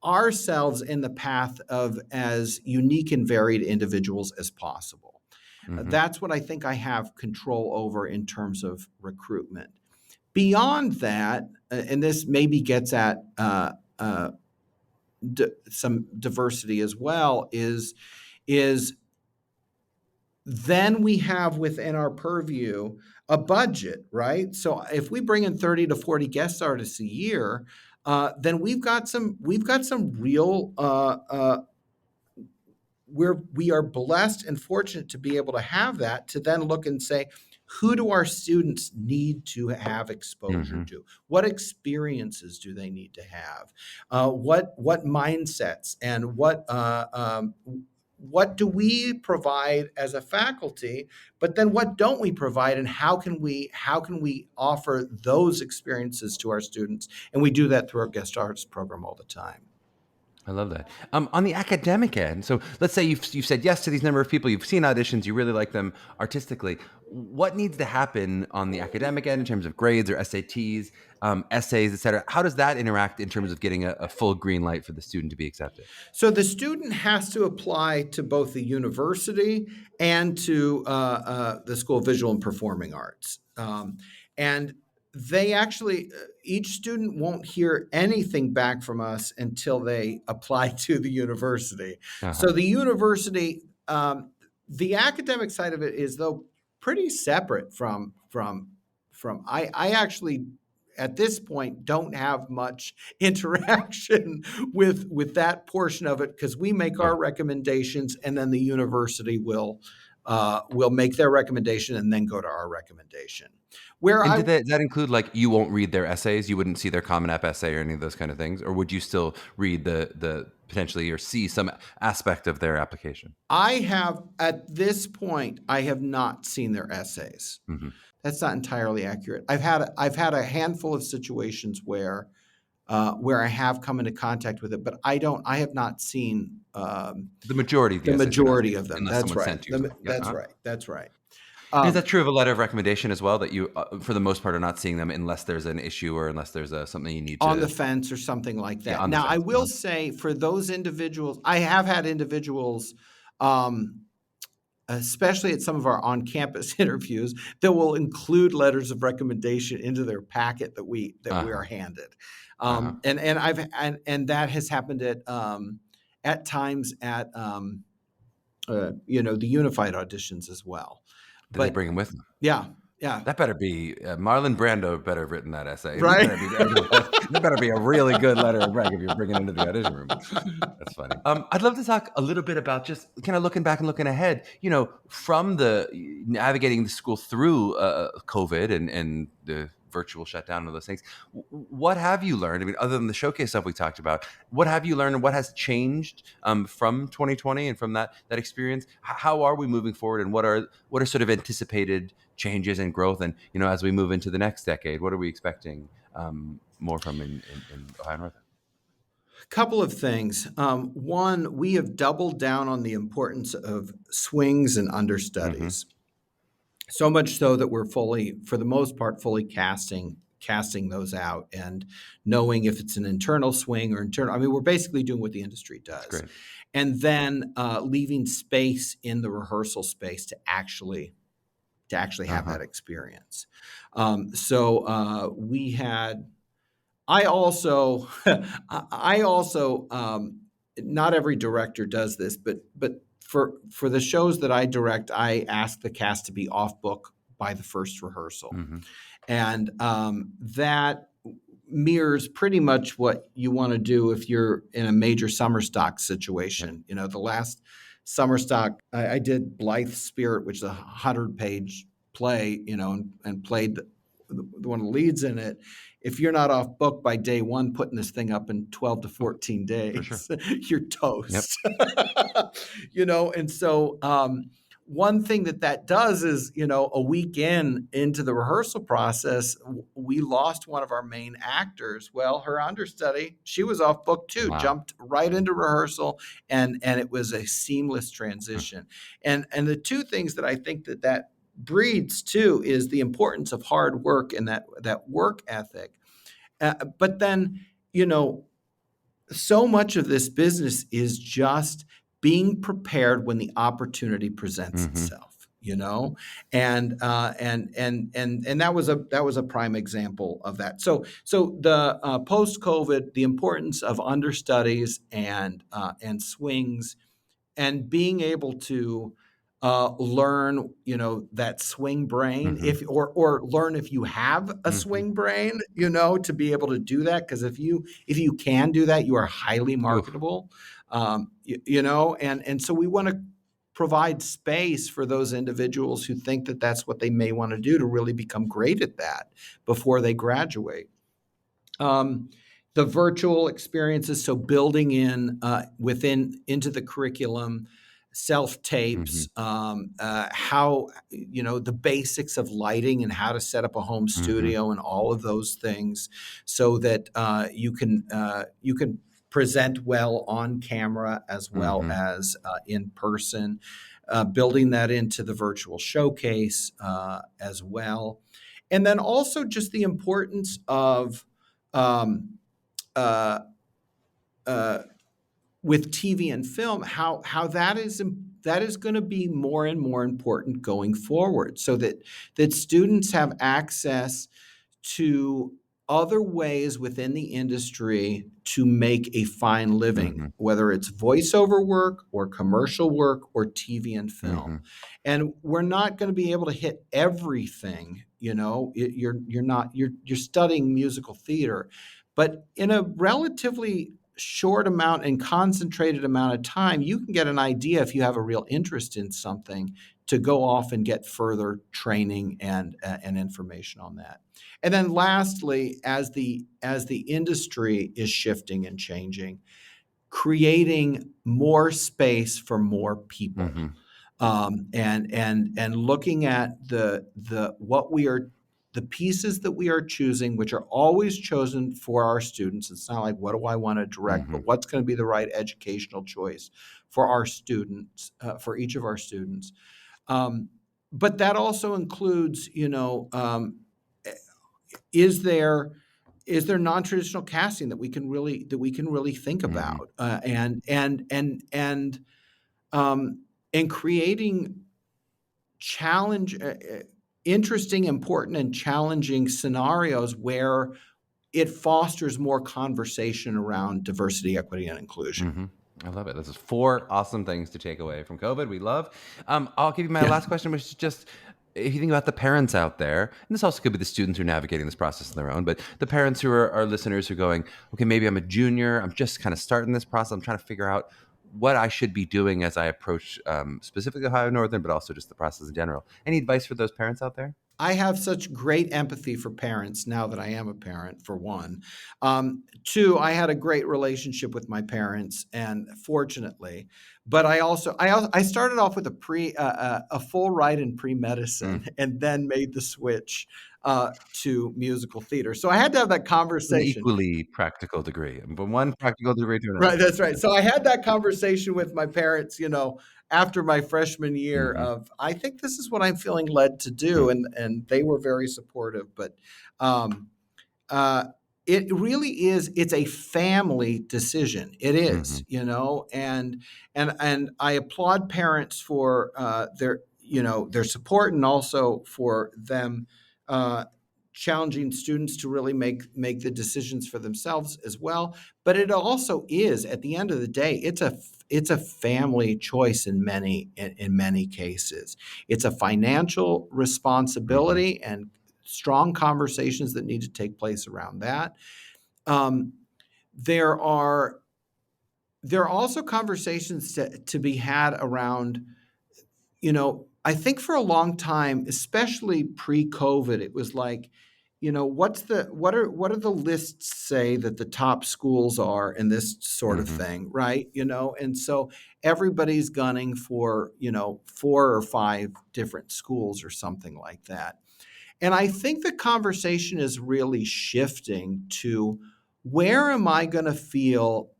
ourselves in the path of as unique and varied individuals as possible. That's what I think I have control over in terms of recruitment. Beyond that, and this maybe gets at some diversity as well, is then we have within our purview a budget, right? So if we bring in 30 to 40 guest artists a year, then we've got some real we are blessed and fortunate to be able to have that, to then look and say, who do our students need to have exposure to? What experiences do they need to have? What mindsets and what do we provide as a faculty? But then what don't we provide, and how can we offer those experiences to our students? And we do that through our guest artist program all the time.
I love that. On the academic end, so let's say you've said yes to these number of people, you've seen auditions, you really like them artistically. What needs to happen on the academic end in terms of grades or SATs, essays, et cetera? How does that interact in terms of getting a full green light for the student to be accepted?
So the student has to apply to both the university and to the School of Visual and Performing Arts. And they actually, each student won't hear anything back from us until they apply to the university. So the university, the academic side of it is, though, pretty separate from I actually, at this point, don't have much interaction with that portion of it, because we make our recommendations, and then the university will make their recommendation and then go to our recommendation.
Does that include, like, you won't read their essays? You wouldn't see their Common App essay or any of those kind of things? Or would you still read the potentially, or see some aspect of their application?
At this point, I have not seen their essays. That's not entirely accurate. I've had a handful of situations where I have come into contact with it, but I have not seen
the majority of
them. That's right. That's right.
Is that true of a letter of recommendation as well, that you, for the most part, are not seeing them unless there's an issue or unless there's something you need to...
On the fence or something like that. Now, I will say, for those individuals, I have had individuals, especially at some of our on-campus interviews, that will include letters of recommendation into their packet that we are handed. And that has happened at times at the unified auditions as well.
Did they bring them with them?
Yeah.
That better be Marlon Brando better have written that essay.
Right.
That better be a really good letter of rec if you're bringing it into the audition room. That's funny. I'd love to talk a little bit about just kind of looking back and looking ahead, from the navigating the school through COVID and the virtual shutdown and those things. What have you learned? I mean, other than the showcase stuff we talked about, what have you learned, and what has changed from 2020 and from that experience? How are we moving forward, and what are sort of anticipated changes and growth? And as we move into the next decade, what are we expecting more from in Ohio North?
Couple of things. One, we have doubled down on the importance of swings and understudies. So much so that we're for the most part, fully casting those out and knowing if it's an internal swing or internal. I mean, we're basically doing what the industry does. And then leaving space in the rehearsal space to actually have that experience. We had. I also, not every director does this, but for the shows that I direct, I ask the cast to be off book by the first rehearsal. And that mirrors pretty much what you want to do if you're in a major summer stock situation. The last summer stock, I did Blythe's Spirit, which is a 100-page play, and played one of the leads in it. If you're not off book by day one, putting this thing up in 12 to 14 days, you're toast. And so one thing that does is, a week into the rehearsal process, we lost one of our main actors. Well, her understudy, she was off book too, jumped right into rehearsal, and it was a seamless transition. And the two things that I think that breeds too is the importance of hard work and that work ethic. But then, so much of this business is just being prepared when the opportunity presents itself. And that was a prime example of that. So the post COVID, the importance of understudies and swings, and being able to learn, that swing brain,
Mm-hmm.
if or learn if you have a
Mm-hmm.
swing brain, to be able to do that. Because if you can do that, you are highly
Oof.
marketable. And so we want to provide space for those individuals who think that that's what they may want to do to really become great at that before they graduate. Um, the virtual experiences, so building in into the curriculum, self
Mm-hmm.
tapes, how the basics of lighting and how to set up a home
Mm-hmm.
studio and all of those things, so that you can present well on camera as well
Mm-hmm.
as in person. Building that into the virtual showcase as well, and then also just the importance of um, uh, uh, with TV and film, how that is going to be more and more important going forward, so that students have access to other ways within the industry to make a fine living,
Mm-hmm.
whether it's voiceover work or commercial work or TV and
Mm-hmm.
film. And we're not going to be able to hit everything. You're studying musical theater, but in a relatively short amount and concentrated amount of time, you can get an idea, if you have a real interest in something, to go off and get further training and information on that. And then lastly, as the industry is shifting and changing, creating more space for more people,
Mm-hmm.
and looking at the pieces that we are choosing, which are always chosen for our students. It's not like, what do I want to direct,
Mm-hmm.
but what's going to be the right educational choice for our students, for each of our students. Um, but that also includes, is there non-traditional casting that we can really think
Mm-hmm.
about, um, and creating challenge interesting, important, and challenging scenarios where it fosters more conversation around diversity, equity, and inclusion.
Mm-hmm. I love it. This is 4 awesome things to take away from COVID. We love. I'll give you my
Yeah.
last question, which is just, if you think about the parents out there, and this also could be the students who are navigating this process on their own, but the parents who are listeners who are going, okay, maybe I'm a junior, I'm just kind of starting this process, I'm trying to figure out what I should be doing as I approach specifically Ohio Northern, but also just the process in general. Any advice for those parents out there?
I have such great empathy for parents now that I am a parent, for one. Two, I had a great relationship with my parents, and fortunately, but I started off with a full ride in
Mm.
pre-medicine, and then made the switch to musical theater. So I had to have that
An
conversation.
equally practical degree, from one practical degree to another.
Right, that's right. So I had that conversation with my parents, after my freshman year,
Mm-hmm.
of, I think this is what I'm feeling led to do, and they were very supportive. But um, uh, it really is. It's a family decision. It
Mm-hmm.
is, and I applaud parents for their support, and also for them uh, challenging students to really make the decisions for themselves as well. But it also is, at the end of the day, it's a family choice in many cases. It's a financial
Mm-hmm.
responsibility, and strong conversations that need to take place around that. Um, there are there are also conversations to be had around, I think for a long time, especially pre-COVID, it was like, what are the lists say that the top schools are in this sort of
Mm-hmm.
thing, right? And so everybody's gunning for, 4 or 5 different schools or something like that. And I think the conversation is really shifting to, where am I going to feel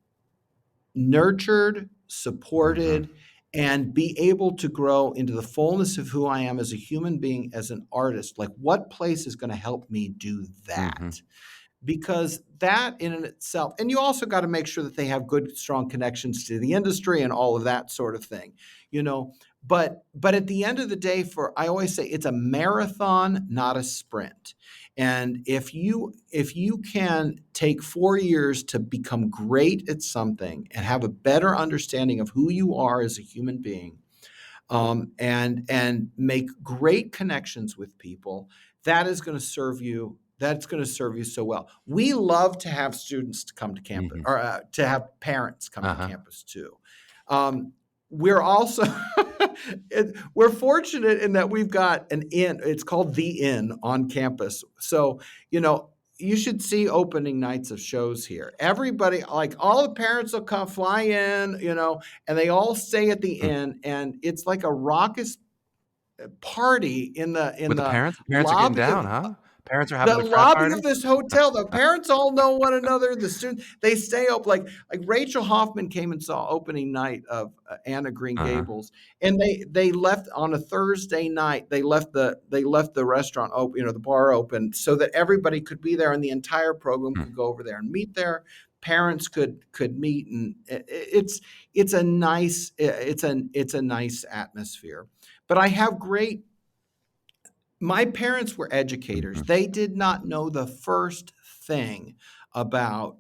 nurtured,
Mm-hmm.
supported, and be able to grow into the fullness of who I am as a human being, as an artist? Like, what place is going to help me do
Mm-hmm.
that? because that in and itself, and you also got to make sure that they have good, strong connections to the industry and all of that sort of thing, you know. But at the end of the day, I always say it's a marathon, not a sprint. And if you can take 4 years to become great at something and have a better understanding of who you are as a human being, and make great connections with people, that is going to serve you. That's going to serve you so well. We love to have students to come to campus,
Mm-hmm.
or to have parents come to
Uh-huh.
campus too. We're also we're fortunate in that we've got an inn. It's called the Inn on campus. So, you should see opening nights of shows here. Everybody, like all the parents will come fly in, and they all stay at the
Mm.
inn, and it's like a raucous party in the
With the parents? The parents are getting
lobby
down,
of
huh? Parents are having
the
the frat
lobby
party?
of this hotel. The parents all know one another. The students, they stay up. Like Rachel Hoffman came and saw opening night of Anna Green
Uh-huh.
Gables, and they left on a Thursday night. They left the restaurant open, the bar open, so that everybody could be there, and the entire program
Hmm.
could go over there and meet there. Parents could meet, and it's a nice atmosphere. But I have great my parents were educators.
Mhm.
They did not know the first thing about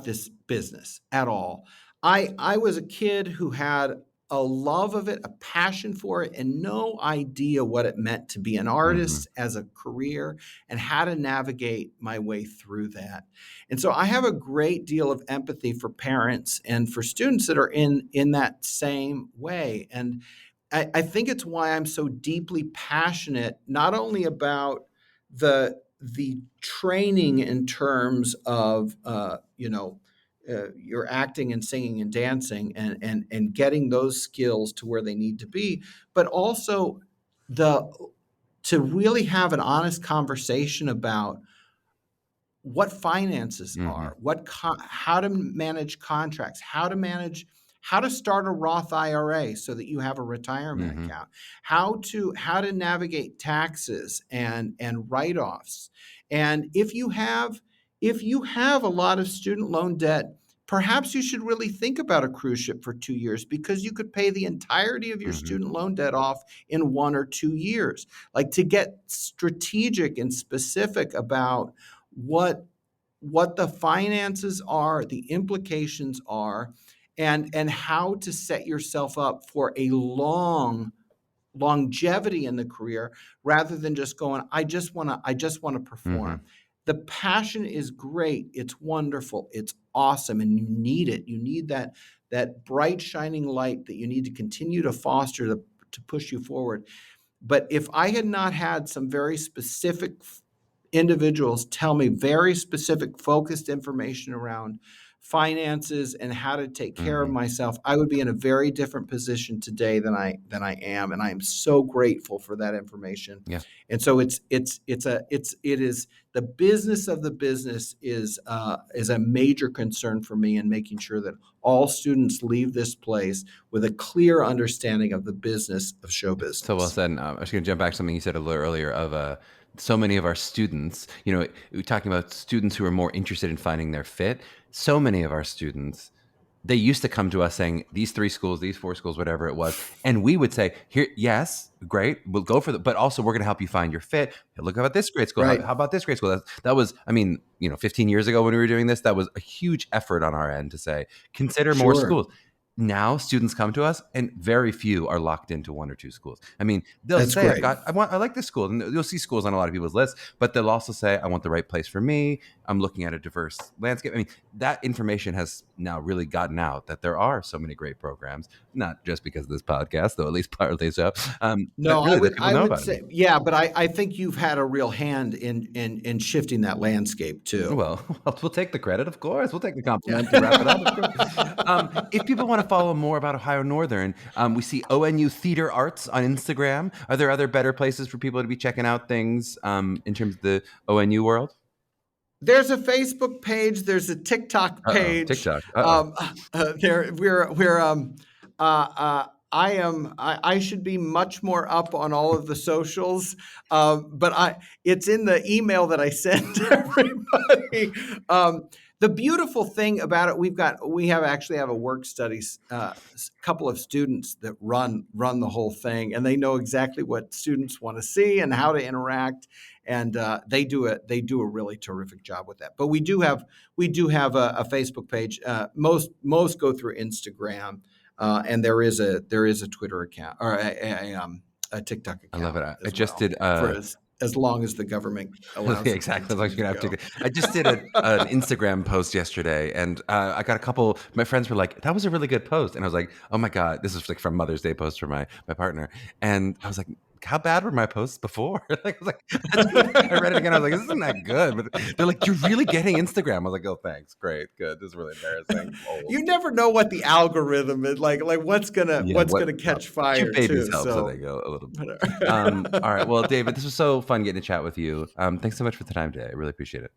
this business at all. I was a kid who had a love of it, a passion for it, and no idea what it meant to be an
Mhm.
artist as a career and how to navigate my way through that. And so I have a great deal of empathy for parents and for students that are in that same way. And I think it's why I'm so deeply passionate, not only about the training in terms of your acting and singing and dancing, and getting those skills to where they need to be, but also the to really have an honest conversation about what finances
Mhm.
are, how to manage contracts, how to start a Roth IRA so that you have a retirement
Mhm.
account, how to navigate taxes and write-offs. And if you have a lot of student loan debt, perhaps you should really think about a cruise ship for 2 years, because you could pay the entirety of your
Mhm.
student loan debt off in 1 or 2 years. Like, to get strategic and specific about what the finances are, the implications are, and how to set yourself up for a longevity in the career, rather than just going, I just want to
Mhm.
perform. The passion is great, it's wonderful, it's awesome, and you need it. You need that bright shining light that you need to continue to foster, to push you forward. But if I had not had some very specific individuals tell me very specific, focused information around finances and how to take care of
Mhm.
myself, I would be in a very different position today than I am, and I am so grateful for that information.
Yeah.
And so it is the business of the business is a major concern for me, in making sure that all students leave this place with a clear understanding of the business of show
So well
business.
said. And, I was going to jump back to something you said a little earlier of so many of our students, we're talking about students who are more interested in finding their fit. So many of our students, they used to come to us saying these 3 schools, these 4 schools, whatever it was. And we would say, here, yes, great, we'll go for but also we're going to help you find your fit. Hey, look about this grade school. How,
Right.
how about this grade school? That was, I mean, 15 years ago when we were doing this, that was a huge effort on our end to say, consider more
Sure.
schools. Now students come to us and very few are locked into 1 or 2 schools. I mean, they'll
That's
say,
great.
I like this school. And you'll see schools on a lot of people's lists, but they'll also say, I want the right place for me. I'm looking at a diverse landscape. I mean, that information has now really gotten out that there are so many great programs, not just because of this podcast, though at least partly so, but
No, I
really that
would
people
I
know
would
about it.
say, yeah, but I think you've had a real hand in shifting that landscape too.
Well, we'll take the credit, of course. We'll take the
Yeah.
compliment to wrap it up, of course. If people want to follow more about Ohio Northern, we see ONU Theater Arts on Instagram. Are there other better places for people to be checking out things in terms of the ONU world?
There's a Facebook page. There's a TikTok
Uh-oh,
page.
TikTok. Uh-oh.
There we're uh, uh, I should be much more up on all of the socials, but it's in the email that I send to everybody. The beautiful thing about it, we actually have a work studies, couple of students that run the whole thing, and they know exactly what students want to see and how to interact, and they do a really terrific job with that. But we do have a Facebook page. Most go through Instagram. And there is a Twitter account or a TikTok
I love
account
it. I
as
just
well
did.
for as long as the government allows
Yeah,
it to
exactly. Like
continue
you're
to
gonna have
go.
to. I just did an Instagram post yesterday, and I got a couple. My friends were like, "That was a really good post," and I was like, "Oh my god, this is like from Mother's Day post for my partner." And I was like, "How bad were my posts before?" Like, I was like, I read it again. I was like, "This isn't that good." But they're like, "You're really getting Instagram." I was like, "Oh, thanks, great, good." This is really embarrassing. I'm old.
You never know what the algorithm is like what's
Yeah, what
gonna catch
cute
fire
babies
too.
help so they
So
go a little bit. All right.
whatever.
Well, David, this was so fun getting to chat with you. Thanks so much for the time today. I really appreciate it.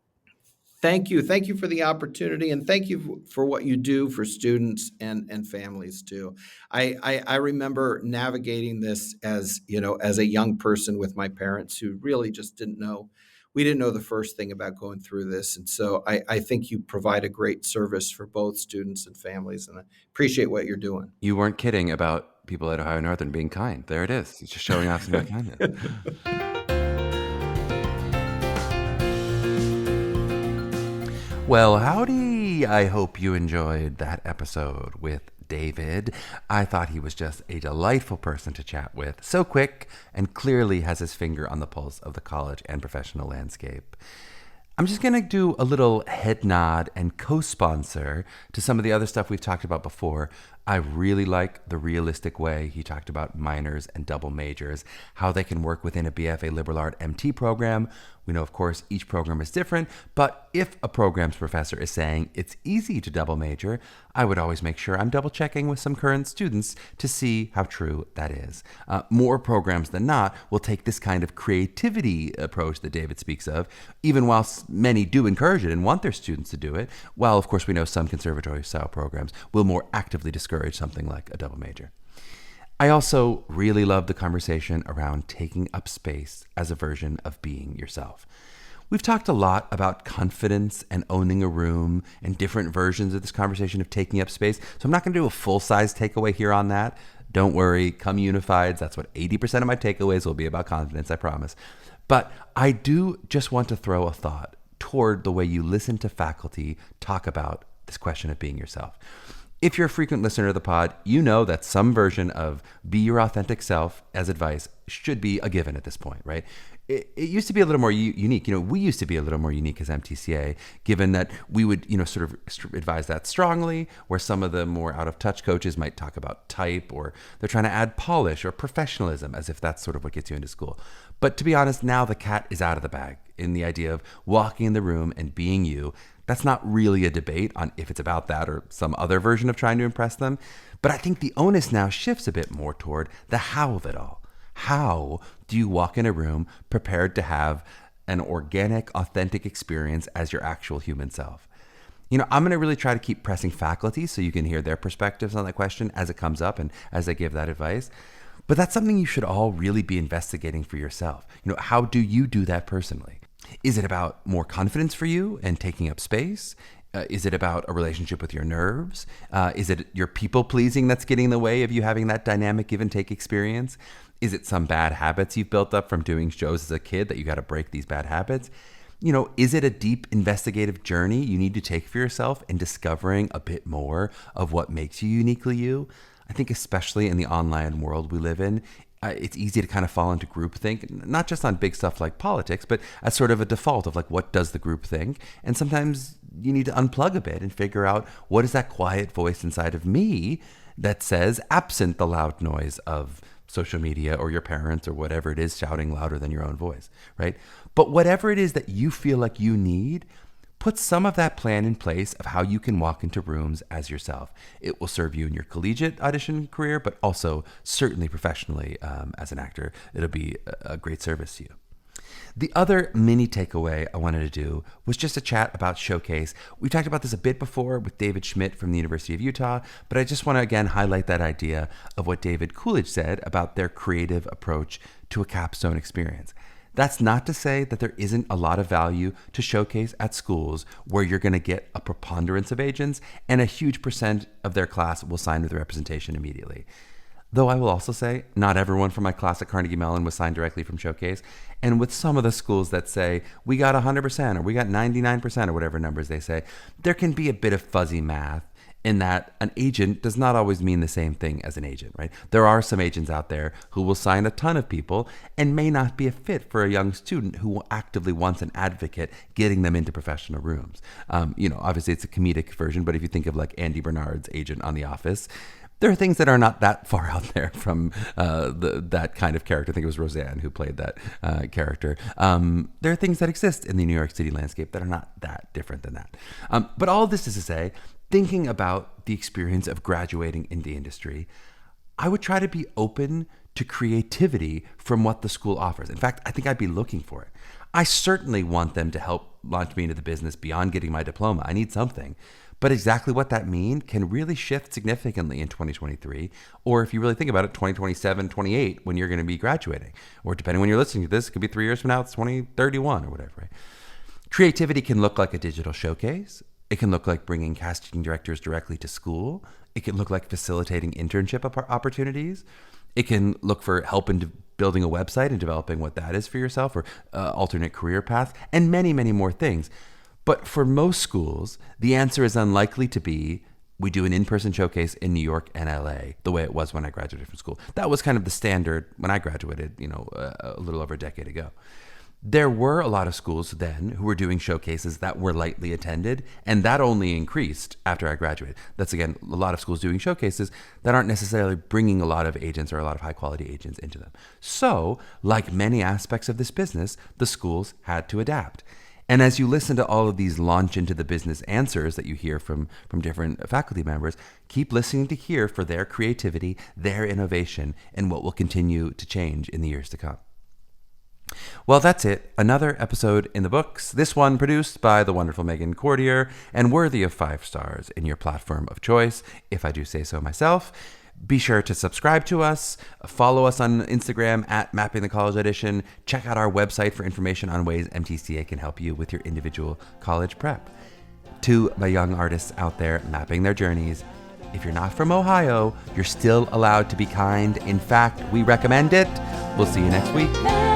Thank you for the opportunity, and thank you for what you do for students and families too. I remember navigating this as as a young person with my parents who really just didn't know. We didn't know the first thing about going through this, and so I think you provide a great service for both students and families, and I appreciate what you're doing.
You weren't kidding about people at Ohio Northern being kind. There it is. It's just showing off some of your kindness. Well, howdy. I hope you enjoyed that episode with David. I thought he was just a delightful person to chat with, so quick and clearly has his finger on the pulse of the college and professional landscape. I'm just going to do a little head nod and co-sponsor to some of the other stuff we've talked about before. I really like the realistic way he talked about minors and double majors, how they can work within a BFA Liberal Art MT program. We know, of course, each program is different, but if a program's professor is saying it's easy to double major, I would always make sure I'm double checking with some current students to see how true that is. More programs than not will take this kind of creativity approach that David speaks of, even while many do encourage it and want their students to do it, while of course we know some conservatory-style programs will more actively discourage something like a double major. I also really love the conversation around taking up space as a version of being yourself. We've talked a lot about confidence and owning a room and different versions of this conversation of taking up space, so I'm not going to do a full-size takeaway here on that. Don't worry, come unifieds, that's what 80% of my takeaways will be about confidence, I promise. But I do just want to throw a thought toward the way you listen to faculty talk about this question of being yourself. If you're a frequent listener to the pod, you know that some version of be your authentic self as advice should be a given at this point, right? It used to be a little more unique. We used to be a little more unique as MTCA, given that we would, sort of advise that strongly, where some of the more out-of-touch coaches might talk about type, or they're trying to add polish or professionalism, as if that's sort of what gets you into school. But to be honest, now the cat is out of the bag in the idea of walking in the room and being you. That's not really a debate on if it's about that or some other version of trying to impress them. But I think the onus now shifts a bit more toward the how of it all. How do you walk in a room prepared to have an organic, authentic experience as your actual human self? I'm going to really try to keep pressing faculty so you can hear their perspectives on that question as it comes up and as I give that advice. But that's something you should all really be investigating for yourself. How do you do that personally? Is it about more confidence for you and taking up space? Is it about a relationship with your nerves? Is it your people pleasing that's getting in the way of you having that dynamic give and take experience? Is it some bad habits you've built up from doing shows as a kid that you got to break these bad habits? Is it a deep investigative journey you need to take for yourself in discovering a bit more of what makes you uniquely you? I think especially in the online world we live in, it's easy to kind of fall into groupthink, not just on big stuff like politics, but as sort of a default of like, what does the group think? And sometimes you need to unplug a bit and figure out what is that quiet voice inside of me that says, absent the loud noise of social media or your parents or whatever it is shouting louder than your own voice, right? But whatever it is that you feel like you need, put some of that plan in place of how you can walk into rooms as yourself. It will serve you in your collegiate audition career, but also certainly professionally as an actor. It'll be a great service to you. The other mini takeaway I wanted to do was just a chat about Showcase. We talked about this a bit before with David Schmidt from the University of Utah, but I just want to again highlight that idea of what David Coolidge said about their creative approach to a capstone experience. That's not to say that there isn't a lot of value to Showcase at schools where you're going to get a preponderance of agents and a huge percent of their class will sign with representation immediately. Though I will also say, not everyone from my class at Carnegie Mellon was signed directly from Showcase. And with some of the schools that say, we got 100% or we got 99% or whatever numbers they say, there can be a bit of fuzzy math in that an agent does not always mean the same thing as an agent, right? There are some agents out there who will sign a ton of people and may not be a fit for a young student who actively wants an advocate getting them into professional rooms. Obviously it's a comedic version, but if you think of like Andy Bernard's agent on The Office, there are things that are not that far out there from that kind of character. I think it was Roseanne who played that character. There are things that exist in the New York City landscape that are not that different than that. But all this is to say, thinking about the experience of graduating in the industry, I would try to be open to creativity from what the school offers. In fact, I think I'd be looking for it. I certainly want them to help launch me into the business beyond getting my diploma. I need something. But exactly what that means can really shift significantly in 2023, or if you really think about it, 2027, 28, when you're going to be graduating. Or depending when you're listening to this, it could be 3 years from now, it's 2031 or whatever, right? Creativity can look like a digital showcase. It can look like bringing casting directors directly to school. It can look like facilitating internship opportunities. It can look for help in building a website and developing what that is for yourself, or alternate career paths, and many, many more things. But for most schools, the answer is unlikely to be, we do an in-person showcase in New York and LA, the way it was when I graduated from school. That was kind of the standard when I graduated, a little over a decade ago. There were a lot of schools then who were doing showcases that were lightly attended, and that only increased after I graduated. That's, again, a lot of schools doing showcases that aren't necessarily bringing a lot of agents or a lot of high-quality agents into them. So, like many aspects of this business, the schools had to adapt. And as you listen to all of these launch into the business answers that you hear from different faculty members, keep listening to hear for their creativity, their innovation, and what will continue to change in the years to come. Well, that's it. Another episode in the books. This one produced by the wonderful Meghan Cordier and worthy of 5 stars in your platform of choice, if I do say so myself. Be sure to subscribe to us, follow us on Instagram at Mapping the College Audition, check out our website for information on ways MTCA can help you with your individual college prep. To my young artists out there mapping their journeys, if you're not from Ohio, you're still allowed to be kind. In fact, we recommend it. We'll see you next week.